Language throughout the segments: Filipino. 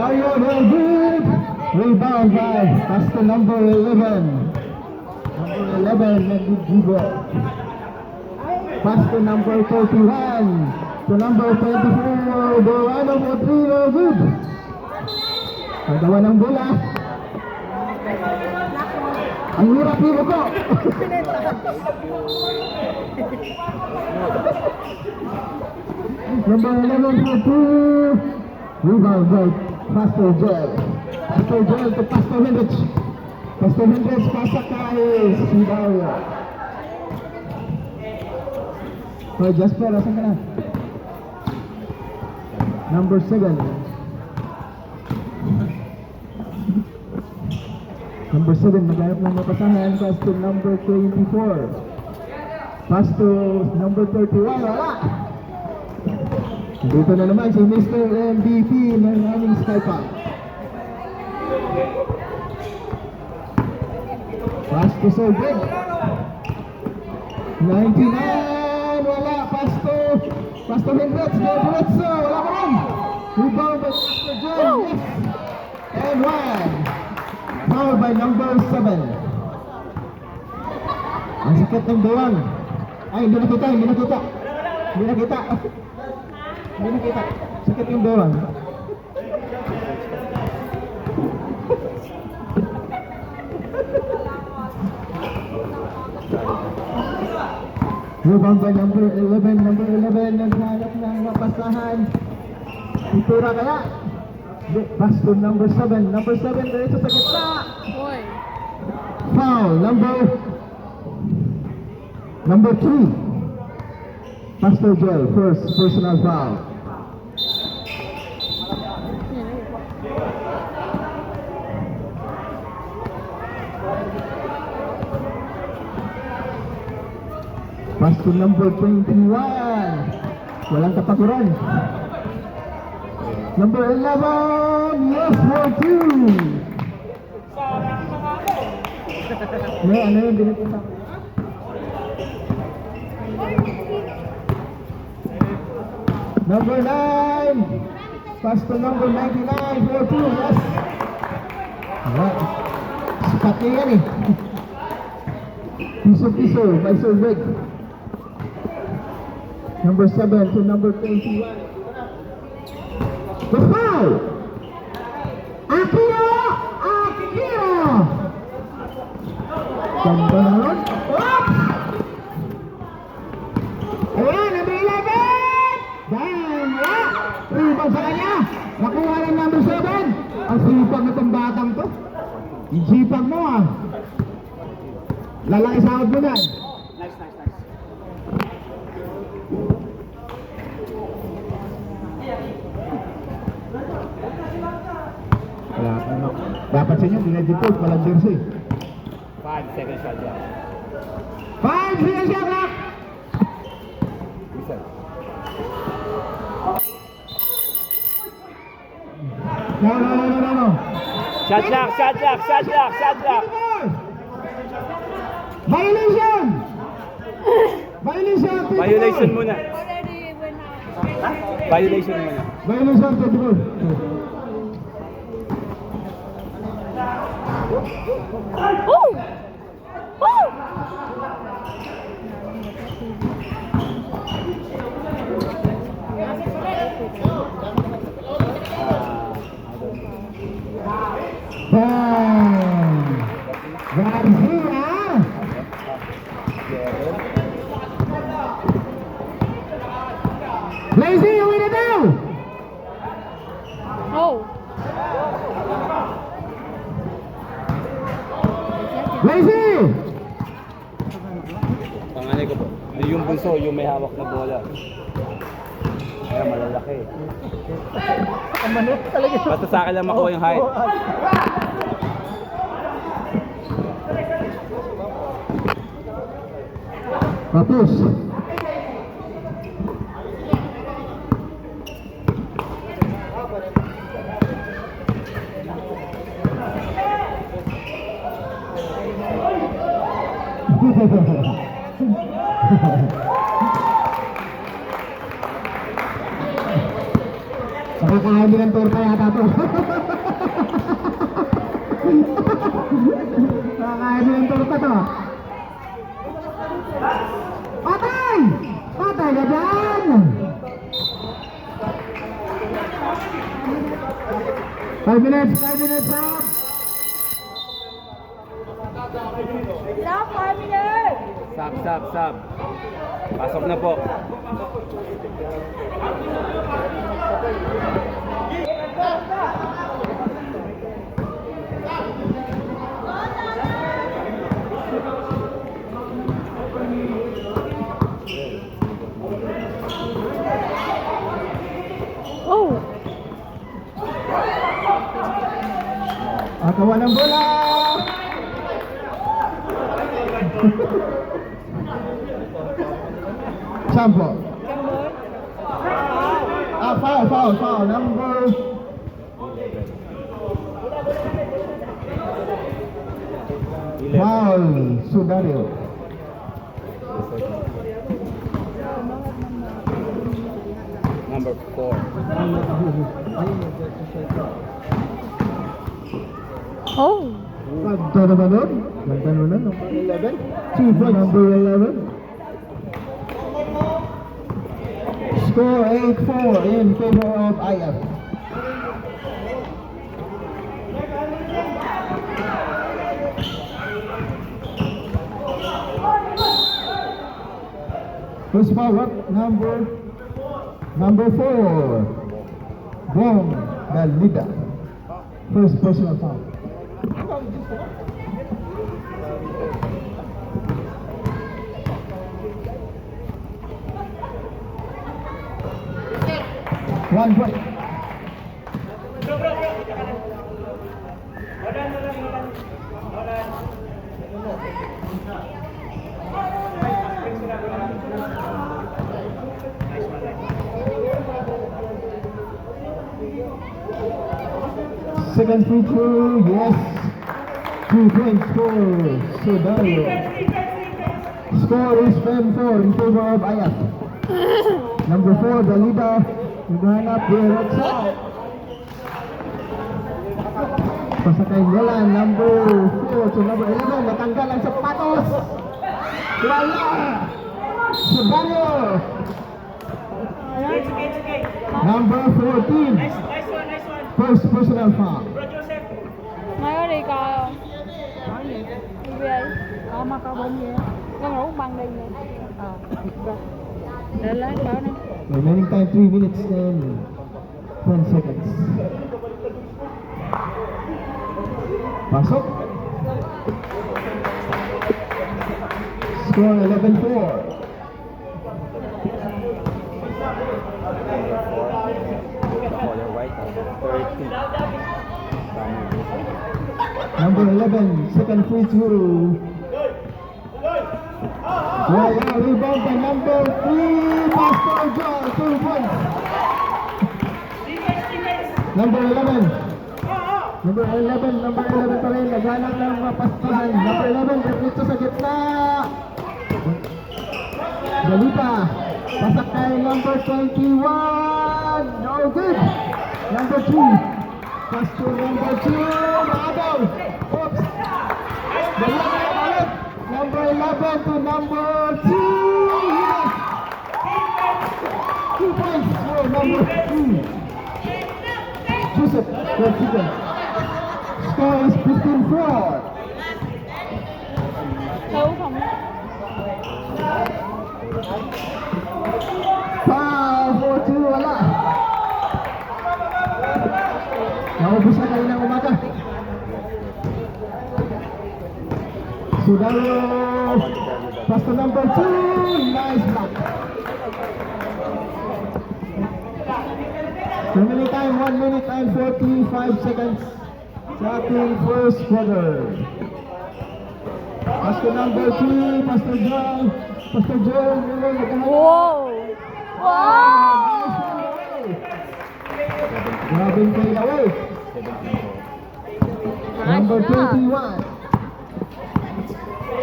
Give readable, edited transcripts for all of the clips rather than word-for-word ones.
Mario, very good. Rebound by pass to number 11. Number 11, Nagdigo. Pass to number 31. To number 24, Dorano for 3, very good. Pagawa ng bola. Ang hirap nito ko. Number 11 for 2. Rebound by Pastor Joel. Pastor Joel to Pastor Hendricks. Pastor Hendricks pasak kay si Dario. Oh, Jasper, asan ka na? Number 7. Number 7, naghanap ng mapasahan. Pass to number 24. Pass to number 31. Wala! Dito na naman si Mr. MVP ng aming Skypack. Pass to Sir Greg. 99. Wala. Pass to Hendricks. Diretso. Wala ka rin. Rebound by Mr. John. And 1. Foul by number 7. Ang sakit ng duwang. Ay, hindi nakita. Sakit yung duwang. Rebound by number 11. Number 11 naghanap ng mapasahan. Itura kaya. Pass to number 7. Number 7 diretso sa gitna. Foul. Number 3. Pastor Joel, first personal foul. Pass to number 21. Walang kapakuran. Number 11. Yes, for 2. Ano yung binipinta? Number 9. Pass to number 99. For 2. Yes. Alright. Sikat niya yan eh. Piso by Sir Greg. Number 7 to number 21. The foul! Akira! Ganda na nun. Oops! Ayan, number 11! Damn! Wala! Rebound sa kanya! Nakuha ng number 7! Ang sipag na itong batang to. Yung sipag mo ah. Lalaki sahod mo na. Nice. Wala ka na. Dapat sa inyo, dinedeport, walang jersey. 5 seconds shot lang. 5 seconds shot clock! No. Shot lock. Violation! Violation muna. Violation muna. Violation, 24. Garcia! Lazy, you win it now! Lazy! Panganay ko po. Yung bunso, yung may hawak na bola. Kaya malalaki. Basta sa akin lang makuha yung height. Tapos. Sakay Nakakain din ng torta yata to. Nakakain din ng torta to. Patay! Patay ka dyan! 5 minutes up! Stop, 5 minutes! Sab. Pasok na po. Oh! Akawa ng bola! Sampo. Foul. Number 11. foul, Sudario. Number 4. Oh! Ganda naman nun. Ganda naman nun. Number 11. 2 points. Number 11. Score 8-4 in favor of IF. First foul up, number 4. Bong Dalida. First personal foul. One point. Second free throw, yes. 2 points for Sudario. Score is 10-4 in favor of IF. Number 4, the leader, naghahanap with outside. Pasakay nila, number 4 to number 11, natanggal ang sapatos. Wala! Sudario! Number 14, first personal foul. Nói đi coi không? Đi về. Mà coi bông gì? Con ngủ bằng đi nè. Rồi. Để lấy báo nè. Remaining time 3 minutes and 10 seconds. Pasok. Score 11-4. Corner right. 13. Number 11, second free throw. Rebound by number 3, Pastor John, 2 points. Number 11 pa rin, naghanap ng mapastahan. Number 11, dito sa gitna. Dalipa, pasak kay number 21, no good. Number 2, pass to number 2, Maadaw. Oops. Dalipa na ulit. Number 11 to number 2, yes. 2 points for number 2. Joseph Rodriguez. Score is 15-4. Đâu không? Foul for 2, wala. Naubos na kayo ng umaga. Sudario, pass to number 2, nice block. Remaining time 1 minute and 45 seconds sa ating first quarter. Pass to number 3, Pastor John. Wow! Wow! Grabing fade away. Number 21.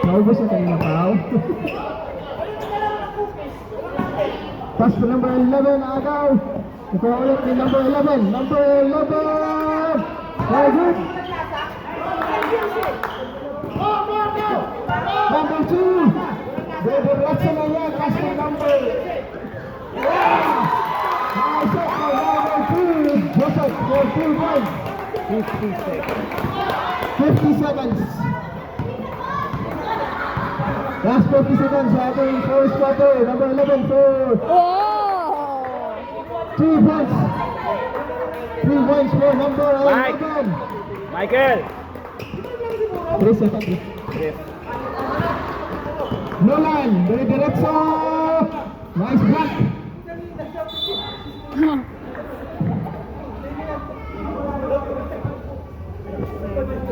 Naubos na kayo na pao. Pass to number 11, Agaw. Ito ulit ni number 11. Number 11! Very good. Number 2. David Watson again. That's the number. Nice shot by number 2. Joseph for 2 points. 50 seconds. 50 seconds. Last 50 seconds happening first quarter. Number 11 for Oh! 3 points. 3 points for number Mike. 11. Michael! 3 seconds. Yes. Nolan, dire-diretso. Nice block.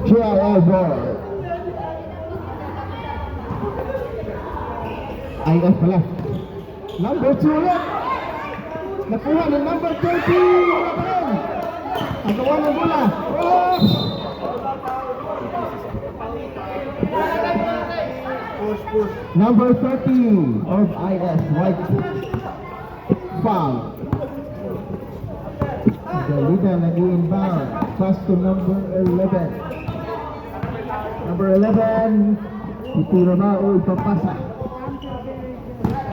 GIL ball. IF pala. Number 2 ulit. Nakuha ng number 30. Wala pa rin. Nagawa ng bola. Oh! Number 30 of IS, white foul. The leader nag-inbound. Pass to number 11. Number 11, ituro na o ipapasa.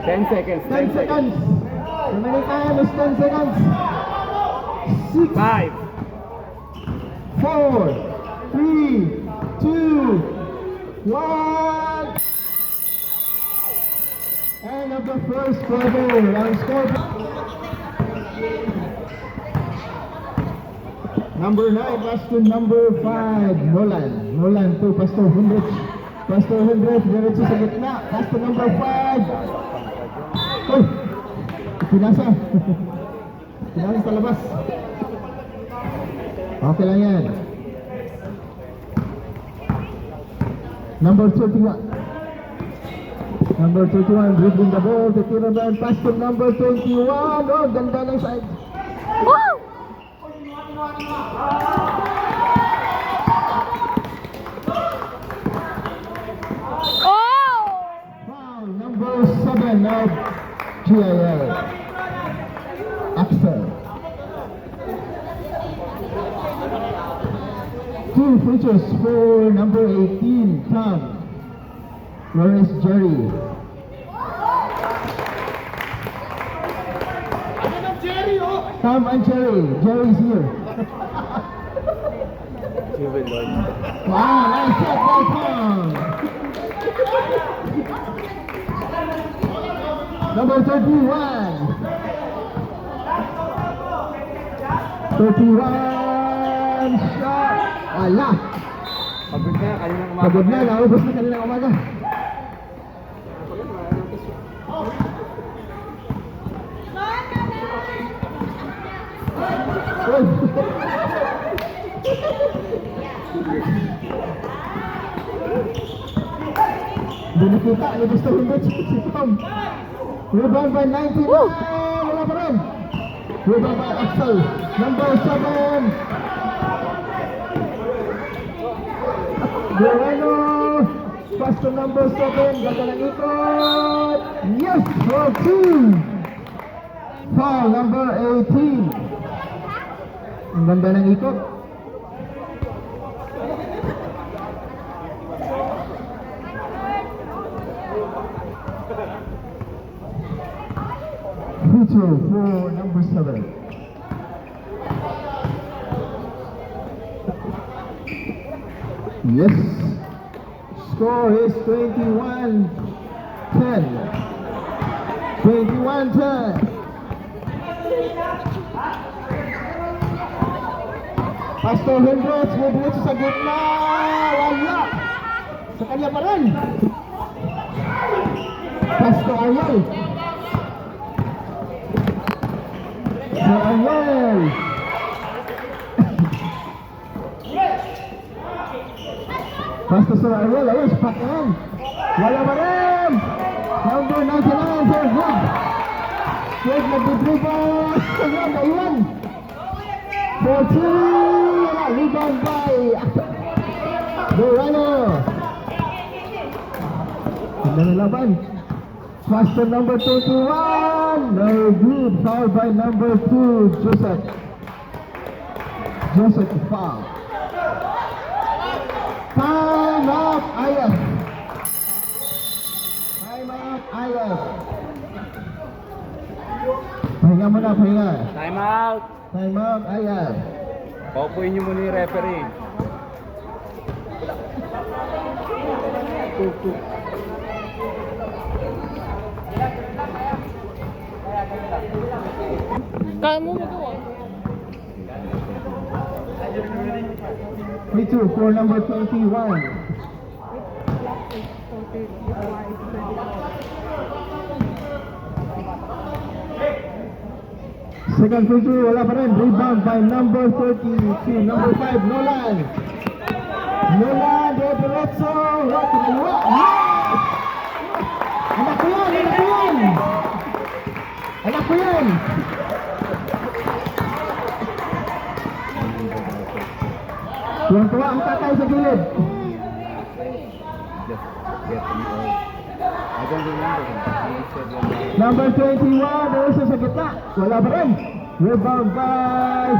10 seconds. 10 seconds. Remaining time is 10 seconds. 6, 5. 4, 3, 2, 1. End of the first quarter. Ang score. Number 9, pass to number 5, Nolan. Nolan to Pastor Hendricks. Pastor Hendricks, diretso sa gitna. Pass to number 5. Uy! Pinasa. Pinasa sa labas. Okay lang yan. Number 31. Number 31, dribbling the ball to Tiraban. Pass to number 21. Oh, ganda ng side. Woo! Oh! Foul, number 7 of GIL. Axel. 2 features for number 18, Tom. Where is Jerry? Tom and Jerry. Jerry's here. Civil Lord. Wow, nice shot by Tom. Number 31. 31 shot. Wala. Pagod na, kaninang umaga. Pagod na, naubos na kanina umaga. Uy. Hindi nakita, yung gusto hindi si Tom. Rebound by 19. Wala pa rin. Rebound by Axel. Number 7. Guerrero. Pass to number 7. Ganda ng ikot. Yes, for 2. Foul number 18. Ang ganda ng ikot. Future for number 7. Yes. Score is 21-10. 21-10. Pastor Hendricks may diretso sa gitna. Wala. Sa kanya pa rin. Pastor Ariel. Pastor Ariel. Pastor Sir Ariel. Ayun, spot na rin. Wala pa rin. Number 99 for Greg. Greg nag-dribble. Ayun, ayun. 14. Wala, rebound by Guerrero. Ganda ng laban. Pastor number 21. No good. Foul by number 2, Joseph. Joseph foul. Time out, Ayas. Time out, Ayas. Pahinga muna, pahinga. Time out! Time out, Ayas. Paupuin niyo muna yung referee. Kaya mo mo to. Free throw for number 21. Second free throw, wala pa rin. Rebound by number 32. Number 5, Nolan. Nolan, de Diretso. What? Yes! Anak ko yan! Anak ko yan! Anak ko yan! Tuwang-tuwa ang tatay sa gilid. Just get me out. I don't remember him. He said one. Number 21, Rosa sa gitna. Wala pa rin. Rebound by...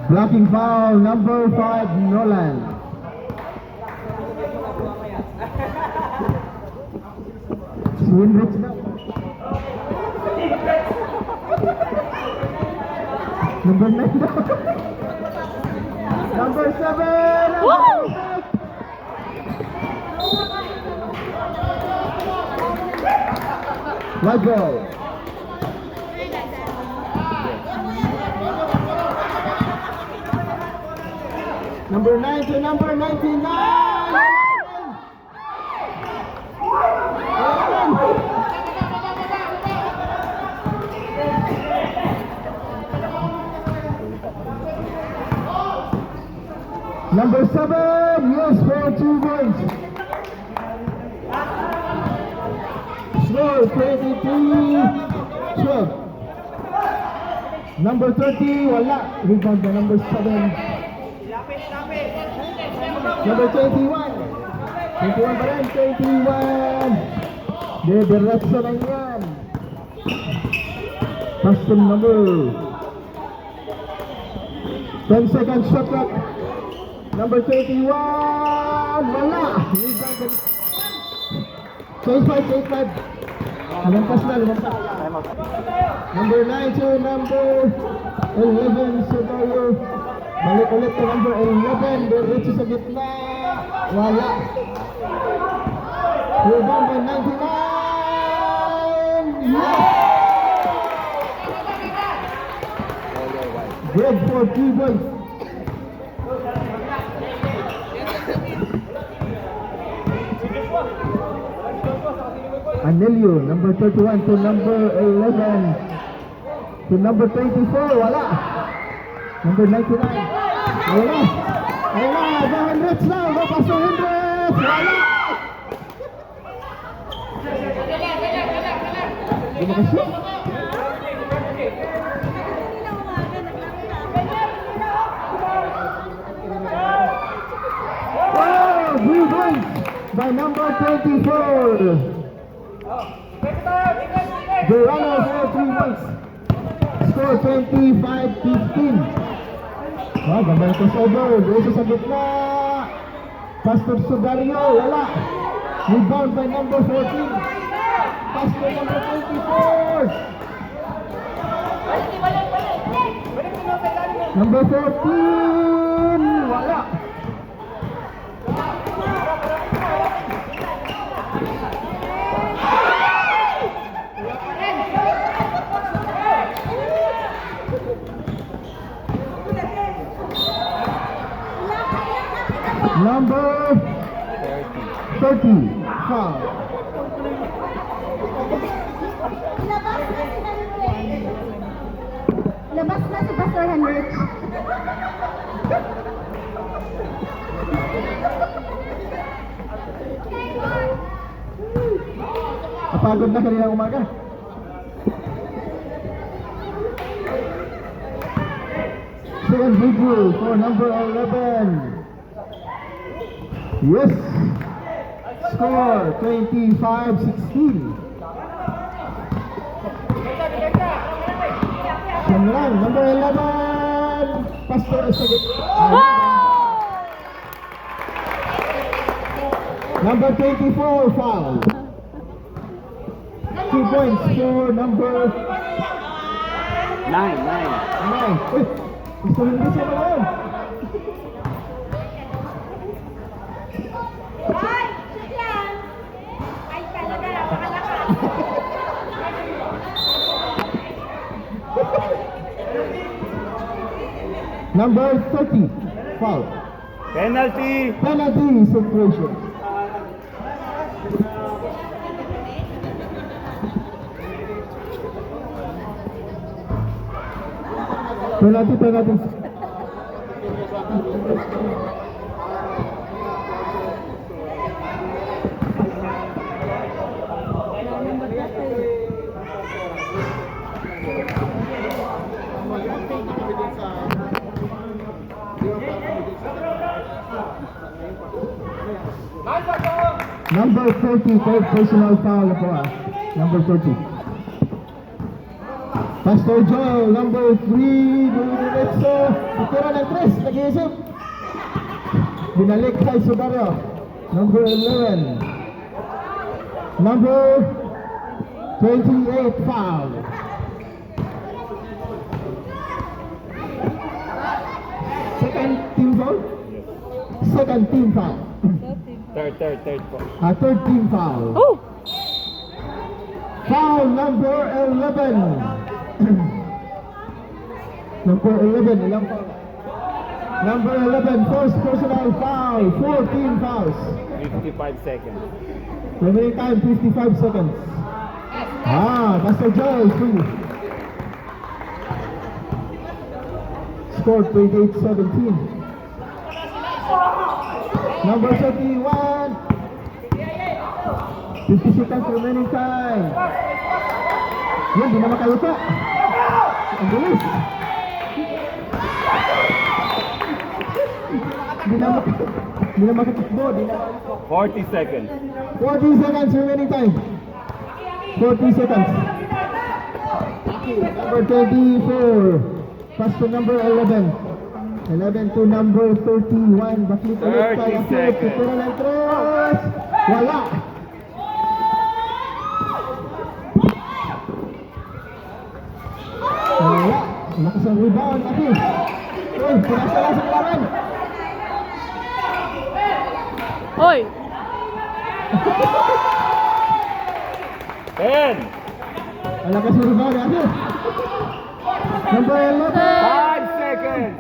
Blocking foul, number 5, Nolan. Swinrich na. Number 9 na. Number 7. Woo! Wide goal. Number 9 to number 99. Number 7, yes, for 2 points. Score 23-12. Number 30, wala. Rebound by number 7. Number 21. 21 pa rin, 21. Diretso na yan. Custom number. 10 seconds shot clock. Number 21. Wala. Rebound by... Change 5. Lumampas na, lumampas. Number 9 to number 11, Subayo. Balik ulit to number 11, diretso sa gitna. Wala. Rebound by 99. Yes! Good for 3 points. Anelio, number 31 to number 11 to number 24, wala. Number 99, wala. Wala, go Hendricks now, go Pastor Hendricks, wala. Di ba kasi? Wow, blue points by number 24. The runner for 3 points. Score 25-15. Ah, ganda ito sa over. Doon sa gitna. Pastor Sugario, wala. Rebound by number 14. Pastor number 24. Number 14, wala. Number 30, foul. Labas na si Pastor Henrich. Napagod na kanina umaga. and video for number 11. Yes. Score 25-16. Yan lang, number 11. Pastor Esagit. Number 24 foul. 2 points for number 9. 9. Uy, gusto hindi siya naman. Hoy! Sit lang! Ay, talaga, napakalakas. Number 30 foul. Penalty! Penalty situation. Penalty. Number 30, third personal foul po ah. Number 30. Pastor Joe, number 3, Diretso. Titira ng 3, nag-iisip. Binalik kay Sudario. Number 11. Number 28, foul. Second team foul? Second team foul. Third po. Third team foul. Oh! Foul number 11. Number 11, ilang foul? Number 11, first personal foul, 14 fouls. 55 seconds. Remaining time, 55 seconds. Pastor Joe is free. Scored 28-17. Number 31. 50 seconds remaining time. Yan, di na makalupa. Ang bilis. Di na makatakbo. 40 seconds. 40 seconds remaining time. 40 seconds. Number 24. Pass to number 11. 11 to number 31. Bakit ulit 30 kay Akip. seconds. Titira ng 3. Wala. Wala. Lakas ang rebound. Akip. Uy, pinasa lang sa kalaban. Hoy! 10. Ang lakas ang rebound. Akip. Number 11. 5 seconds.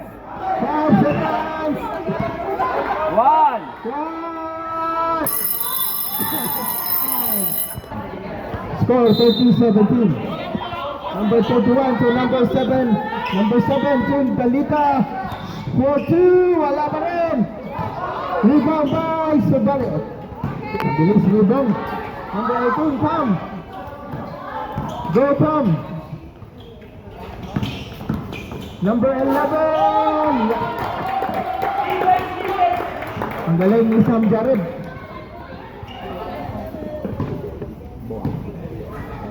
5 seconds. 1. Score 30-17. Number 31 to number 7. Number 17, Dalita. 4-2. Wala pa rin. Rebound by Subaru. Bilis rebound. Number 18, Tom. Go Tom. Number 11. Ang galing ni Sam Jared.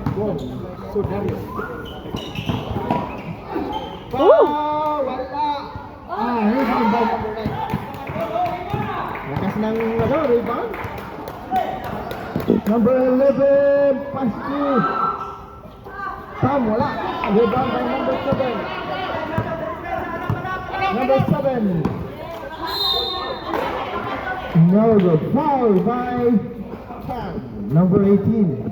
Wala. Rebound by number 9. Lakas ng rebound. Number 11, pass to Tom, wala. Rebound by number 7. Number 7. No good. Foul by Tom. Number 18.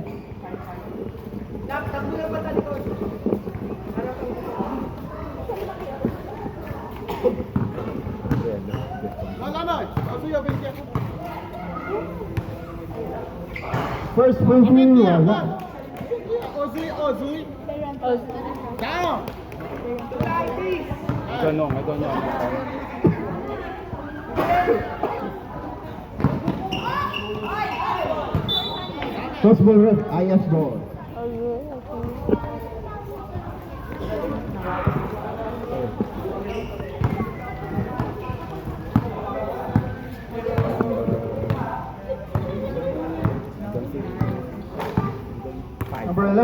First free throw, wala. I don't know. First ball ref, IS ball.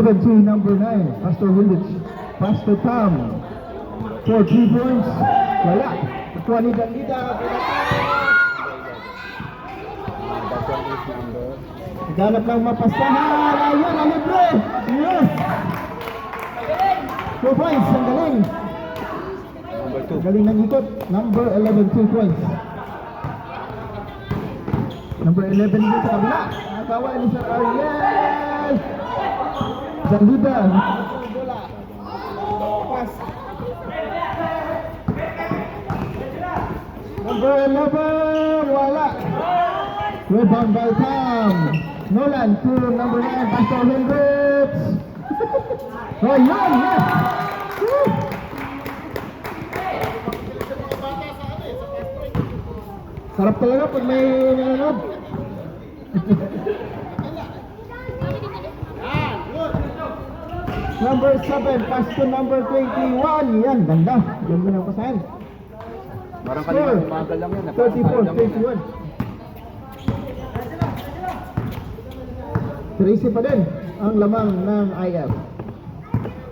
11 to number 9, Pastor Willich. Pastor Tom for 3 points. Wala. Ito ni Dalida. Naghanap ng mapasahan. Ayun, ang libre. Yes. 2 points. Ang galing. Number 2. Galing ng ikot. Number 11, 2 points. Number 11 dito sa kabila. Nakawa ni Sir Ariel. Dalida. Bola. Pass. Number 11, wala. Rebound by Tom. Nolan to number 9, Pastor Hendricks. Oh, yun, yes. Woo. Sarap talaga pag may nanonood. Number 7, pass to number 21. Yan, ganda. Ganda ng pasahan. Parang kanina umaga lang yan. 34, 21. 13 pa din ang lamang ng IF.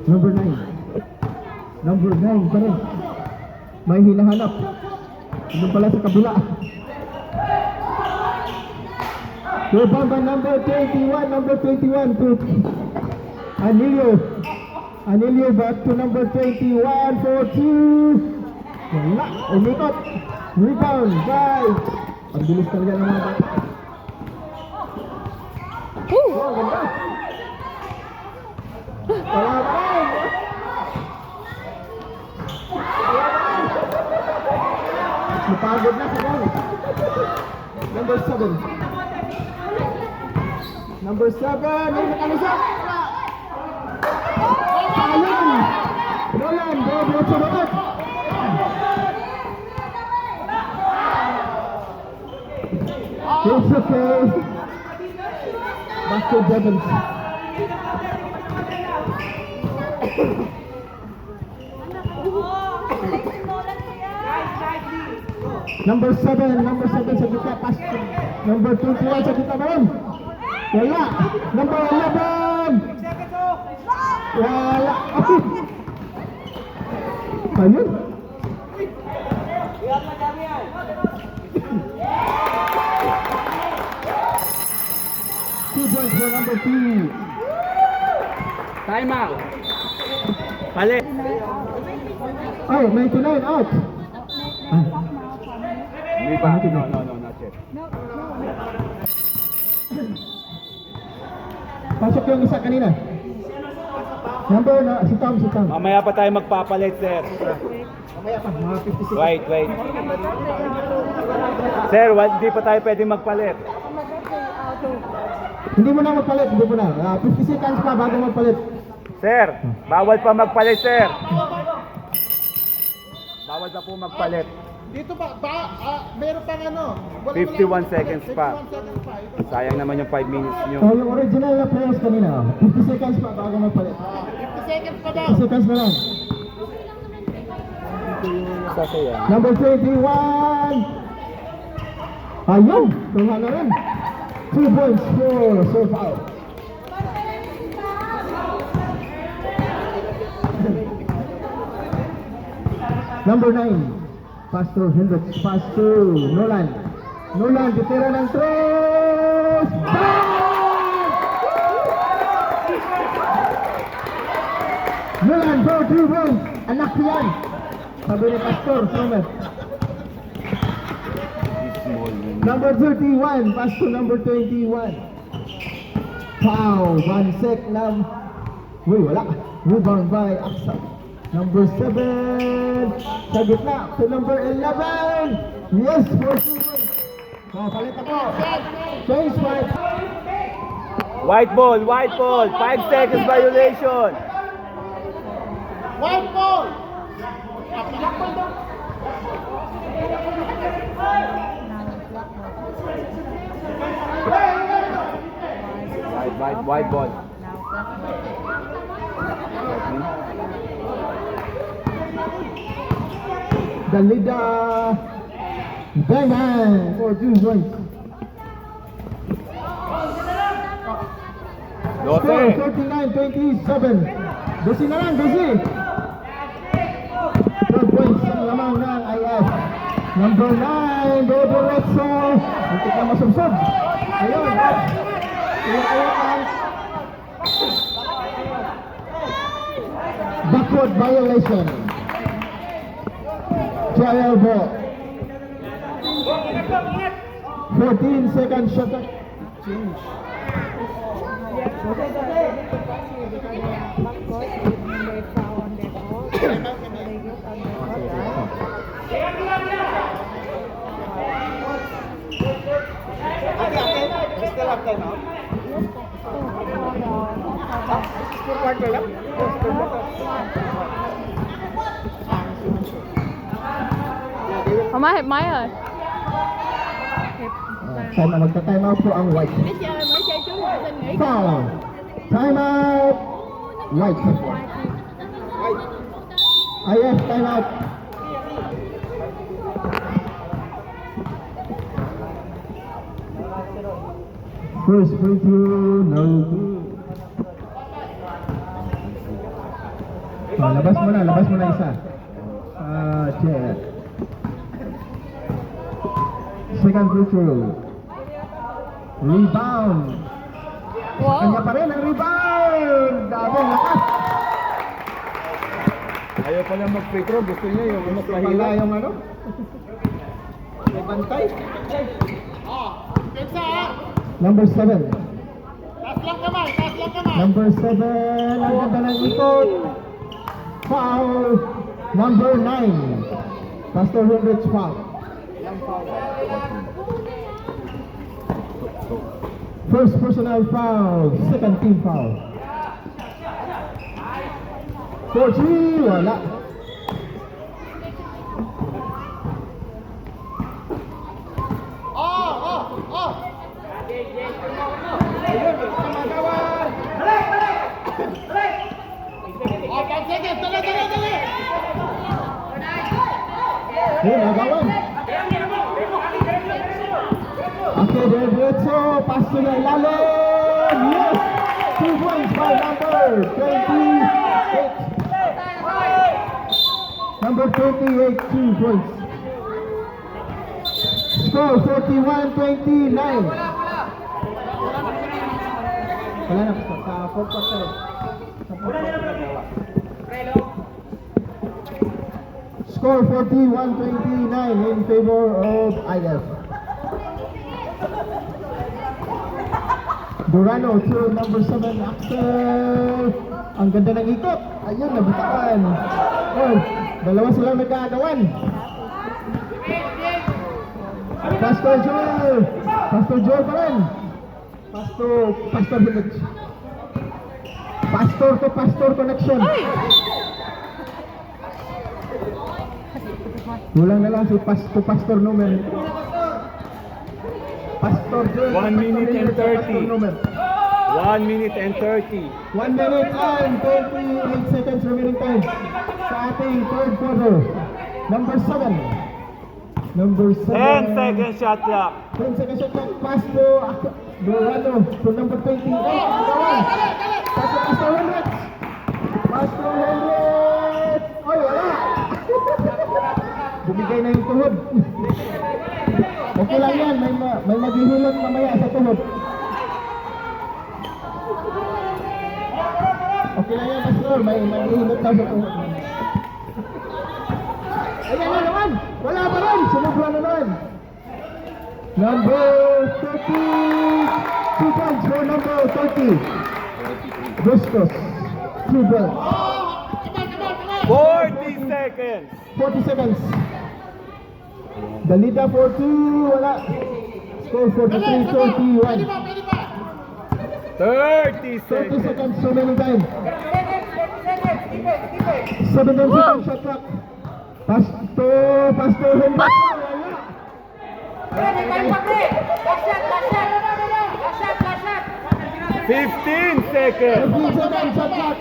Number 9. Number 9 pa rin. May hinahanap. Doon pala sa kabila. Rebound by number 21. Number 21 to Anilio. Anilio back to number 21 for 2. Wala. Umikot. Rebound by. Ang bilis talaga ng mga bata. Oh, ganda. Wala pa rin. Napagod na sa ball. Number 7. Number 7. May nakalusap. Ayun. Nolan. Bobo sa bawat. It's okay. Back to Devons. Number 7 sa gitna, pass to number 21 sa gitna ba rin? Wala. Number 11. Wala. Ayun. Two points for number 2. Time out. Palit. Oh, 99 out. Ah. Hindi pa. No, not yet. Pasok yung isa kanina. Number na, si Tom. Mamaya pa tayo magpapalit, sir. Mamaya pa, mga 56. Wait. Sir, hindi pa tayo pwedeng magpalit. Hindi mo na magpalit, hindi mo na. 50 seconds pa bago magpalit. Sir, bawal pa magpalit, sir. Bawal pa po magpalit. Dito pa, meron pang ano? 51 seconds pa. Sayang naman yung 5 minutes nyo. So, yung original na players kanina, 50 seconds pa bago magpalit. 50 seconds pa daw. 50 seconds na lang. Sasaya. Number 21. Ayun, tunga na rin. 2 points for so far. Number 9. Pastor Hendricks, Pastor Nolan. Nolan, titira ng 3. Nolan, for 2 points. Anak yan. Sabi ni Pastor, Somer. Number 31, Pastor number 21. Wow, 1 sec na. Uy, wala. Rebound by Aksa. Number 7. Sa gitna, to number 11. Yes, for 2 points. So, palit ako. Change right. White ball. 5 seconds violation. White ball! White ball. Dalida. Bang for 2 points. Score 49-27. Dosi na lang, dosi. 12 points ang lamang ng IF. Number 9, Dodo Retso. Muntik na masubsob. Ayun. Iyak-iyakan. Backward violation. Trial ball. 14 seconds shot clock. Change. Still have time out? Full quarter lang? Mai mai rồi. Time out, magta-time out po ang White. Mới chơi trước rồi xin nghỉ. Foul. Time out. White. IF time out. First free throw, no good. Labas mo na isa. Jet. Second free throw. Rebound. Kanya Wow. pa rin ang rebound. Dami lakas. Ayaw pala mag-free throw. Gusto niya yung mas Wala mahila. yung ano? May bantay. Pensa ha? Number 7. Taas lang kamay, taas lang kamay. Number 7. Ang ganda ng ikot. Foul. Number 9. Pastor Hendricks foul. First personal foul. Second team foul. 4-3. Wala. Ayun, kumagawan. Oh, 5 seconds. Dali. Hey, nagawan. Okay, Diretso. Pass to the ilalim. Yes! 2 points by number 28. Number 28, 2 points. Score 41-29. Wala na po sa fourth quarter. Score 41-29 in favor of IF. Durano to number 7, Axel. Ang ganda ng ikot. Ayun, nabitaan. Oh, dalawa silang nagkagawan. Pastor Joel pa rin. Pastor Village. Pastor to pastor connection. Kulang na lang si Pastor Numen. Pastor Joel. 1 minute and 30. Pastor Numen. 1 minute and 30. 1 minute and 28 seconds remaining time sa ating third quarter. Number 7. 10 seconds shot clock. 10 seconds shot clock. Pass to Dorado to number 28. Pass to Pastor Hendricks. Pastor Hendricks. Oy, wala. Bumigay na yung tuhod. Okay lang yan. May maghihilot mamaya sa tuhod. Okay lang yan, Pastor. May maghihilot daw sa tuhod. Ayan na naman. Wala pa rin. Sumubra na naman. Number 30. 2 points for number 30. Bustos. 2 points. 40 seconds. 40 seconds. Dalida for 2. Wala. Score 43-31. 30 30 seconds. seconds remaining time. 17 seconds shot clock. Pastor Hendricks. Last shot. 15 seconds. 15 seconds shot clock.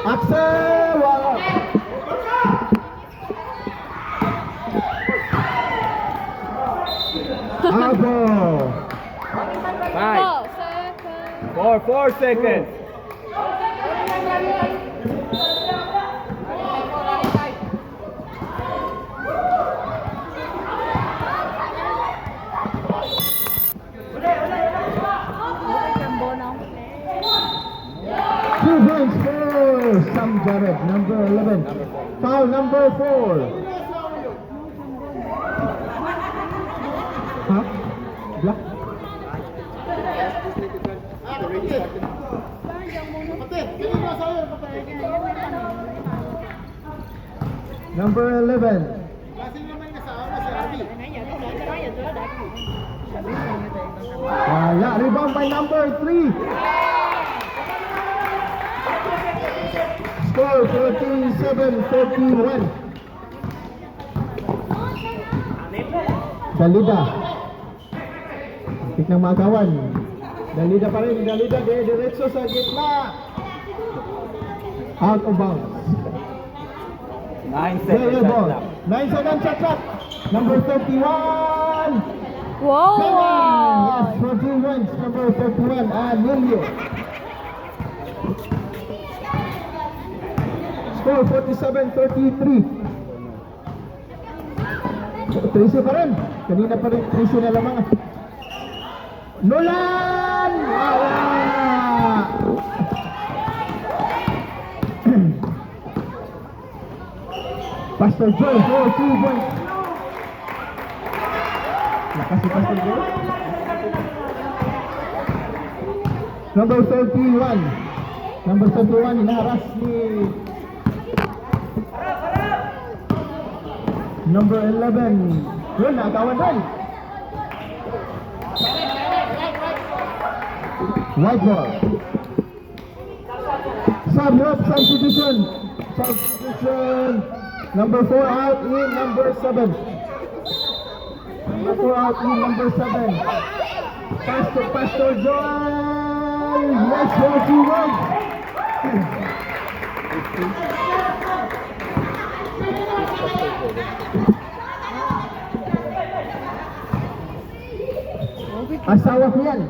Axel. Wala. Abo. 5, 4, more. 4 seconds. Two points for Sam Jared, number 11. Foul number 4. Huh? Black? Number 11. Wala. Rebound by number 3. Score 47-41. Dalida. Tik ng magawan. Dalida pa rin. Dalida diretso sa gitna. Out of bounds. 9 Zero seconds. ball. Left. 9 seconds shot clock. Number 31. Wow! Yes, 14 points. Number 31. Anilio. Score 47-33. 13 pa rin. Kanina pa rin 13 na lamang. Nolan! Wala! Pastor Joe for 2 points. Lakas si Pastor Joe. Number 31. Number 31, inaharas ni number 11. Yun, nakawan din. White ball. Substitution. Substitution. Number 4 out in number 7. Number 4 out in number 7. Pastor Joel. Yes, 41. Asawa ko yan.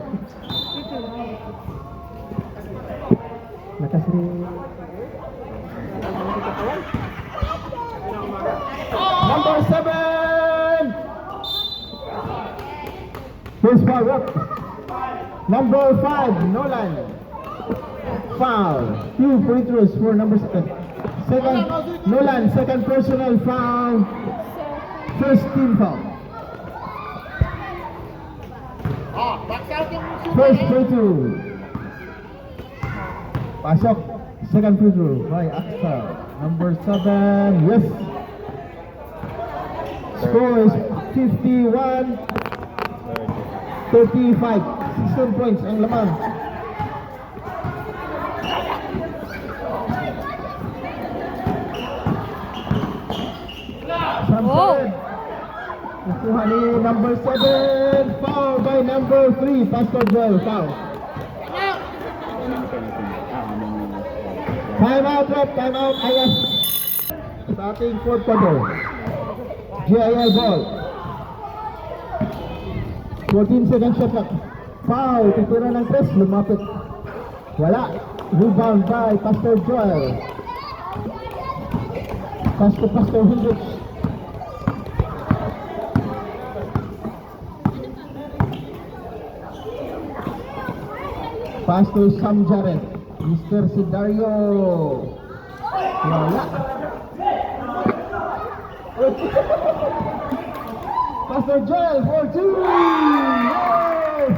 Nakasri. Number 7. First foul up. Number 5, Nolan. Foul. 2 free throws for number 7. Second, Nolan, second personal foul. First team foul. First free throw. Pasok. Second free throw by Axel. Number 7. Yes. Score is 51-35. 16 points ang laman. Samson. Nakuha ni number 7. Foul by number 3. Pastor Joel. Foul. Time out, rep. Time out. Ayas. Sa ating fourth quarter. GIL ball. 14 seconds shot clock. Foul. Titira ng press. Lumapit. Wala. Rebound by Pastor Joel. Pastor Hendricks. Pastor Sam Jared. Mr. Sidario. Wala. Pastor Joel for 2. Yes!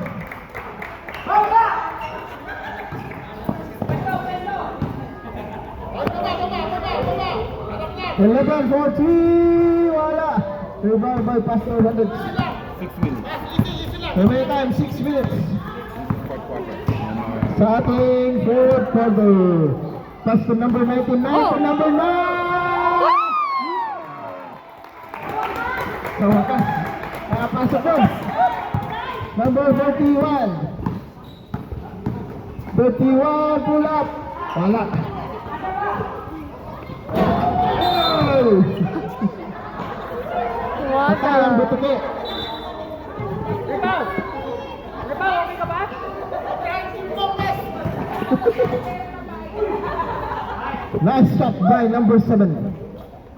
11-14. Wala. Rebound by Pastor Hendricks. 6 minutes. Remaining time 6 minutes. Fourth quarter. Sa ating fourth quarter. Pastor number 99 to number 9. Sa wakas, nakapasok doon. Number 31. 31, pull up. Wala. Oh! Patay ang butuki. Rebound! Rebound, okay ka ba? Nice shot by number 7.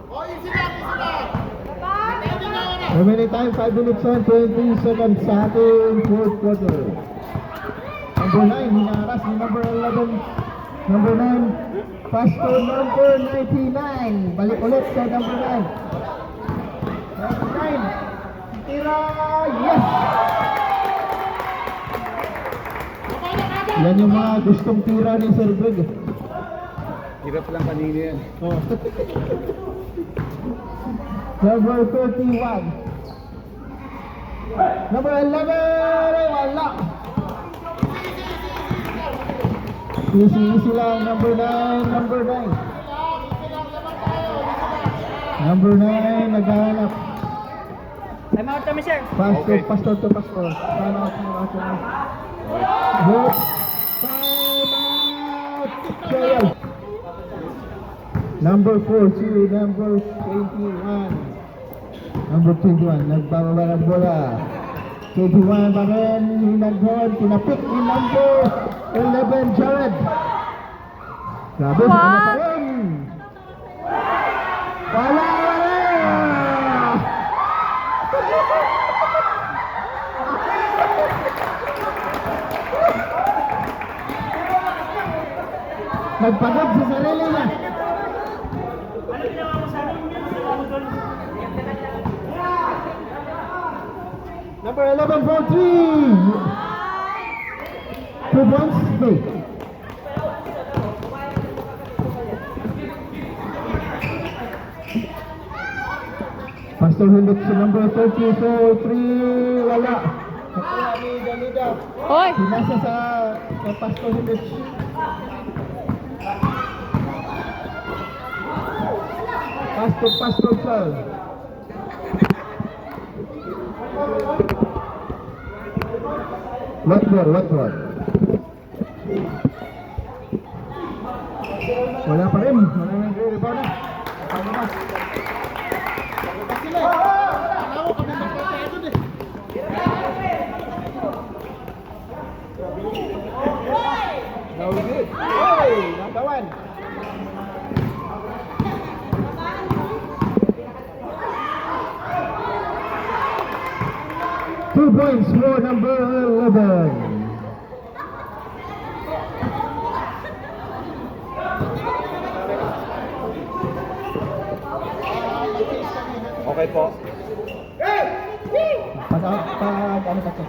Oh, easy lang, easy lang. Ending na oras. Remaining time 5 minutes and 20 seconds sa ating fourth quarter. Number 9, hinaharas ni number 11. Number 9, pass to number 99. Balik ulit sa number 9. Number 9, tira, yes! Yan yung mga gustong tira ni Sir Greg. Hirap lang kanina yan. Oh. Number 31. Number 11, ay wala. Easy lang, number 9, number 9. Number 9, naghahanap. Time out kami, sir. Okay. Pastor to pastor. Time out. Good. Time out. Joel. Number 4 si number 21. Number 21, nagbababa ng bola. 21 pa rin, hinaghon, pinapik ni number 11, Jared. Grabe, sa kanya pa rin. Wala! Nagpagod sa sarili niya. Number 11 for 3. 2 points, straight. Pastor Hendricks sa number 30 for 3. Wala. Nakuha ni Danida. Hoy! Pinasa sa Pastor Hendricks. Pastor Charles. What more? Wala pa rin. Wala nang rebound na. Ano ba? Sila. Alam ko kami magpapaya doon eh. Now we good. Hey, number 1. Two points for number 11. Okay po. Ano ka sa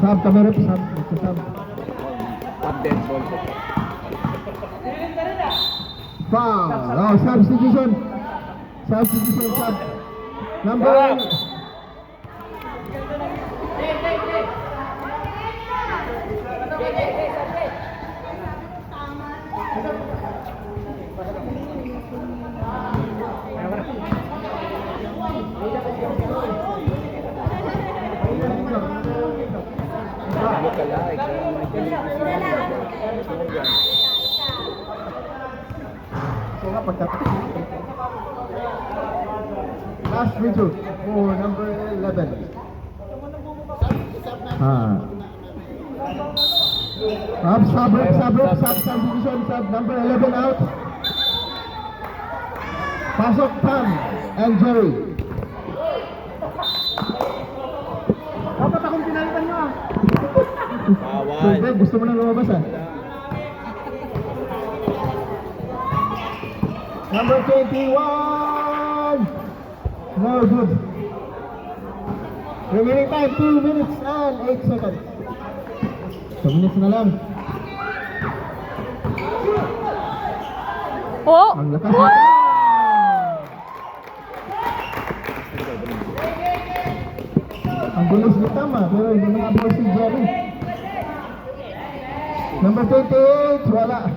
Sab, kamera po, sab. Top 10 ball po. Foul. Oh, substitution. Sub. Number 1. Look alike. Last video for number 11. Substitution, sub number 11 out. Pasok Pam and Jerry. Dapat akong pinalitan nyo ah. Bawal. Greg, gusto mo na lumabas ah. Number 21. No good. Remaining time 2 minutes and 8 seconds. 2 minutes na lang. Oh! Ang lakas. Ang bilis ni Tama, pero hindi nakabot si Jerry. Number 28, wala.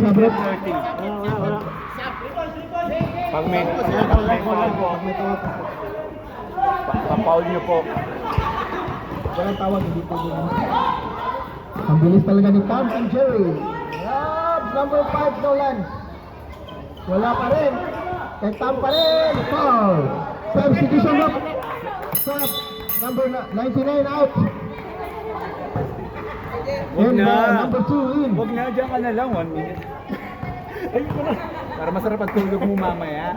Sabrep. Pag may pa-foul nyo po. Walang tawag, hindi po din. Ang bilis talaga ni Tom and Jerry. Number 5, Nolan. Wala pa rin. Kay Tom pa rin. Foul. Substitution look. Stop. Number 99 out. Wag And na. number 2 in. Huwag na, dyan ka na lang, 1 minute. Ayun ko na. Para masarap ang tulog mo mamaya.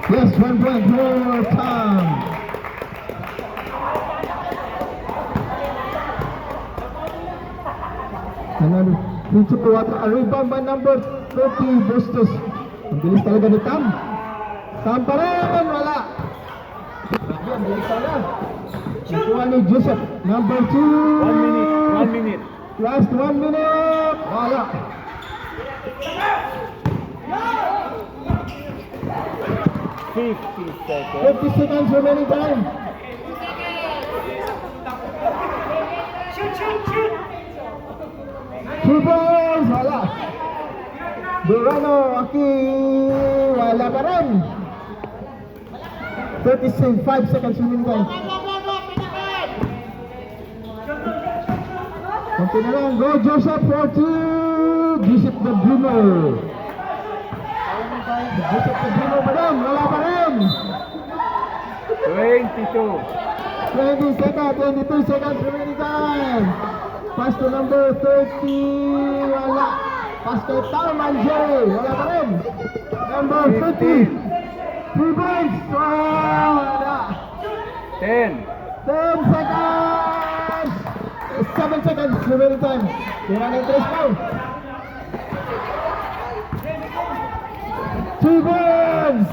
Yes, 1 point for Tom. Another dito po at a rebound by number 30 Bustos. Ang bilis talaga ni Tom. Tom pa rin, wala. Grabe, ang bilis talaga. Nakuha ni Joseph, number 2. 1 minute, 1 minute. Last 1 minute. Wala. 50 seconds. 50 seconds remaining time. Two balls, wala. Durano, Aki, wala pa rin. 35 seconds remaining time. Konti na lang. Go, Joseph, 40. Joseph the Dreamer. Joseph the Dreamer pa rin. Wala pa rin. 22. 20 seconds, 22 seconds remaining time. Pass to number 30. Wala. Pass to Tom and Jerry. Wala pa rin. Number 50. 3 points. Wala. 10. 10 seconds. 7 seconds remaining time. Tira na yung 3 pow. 2 points.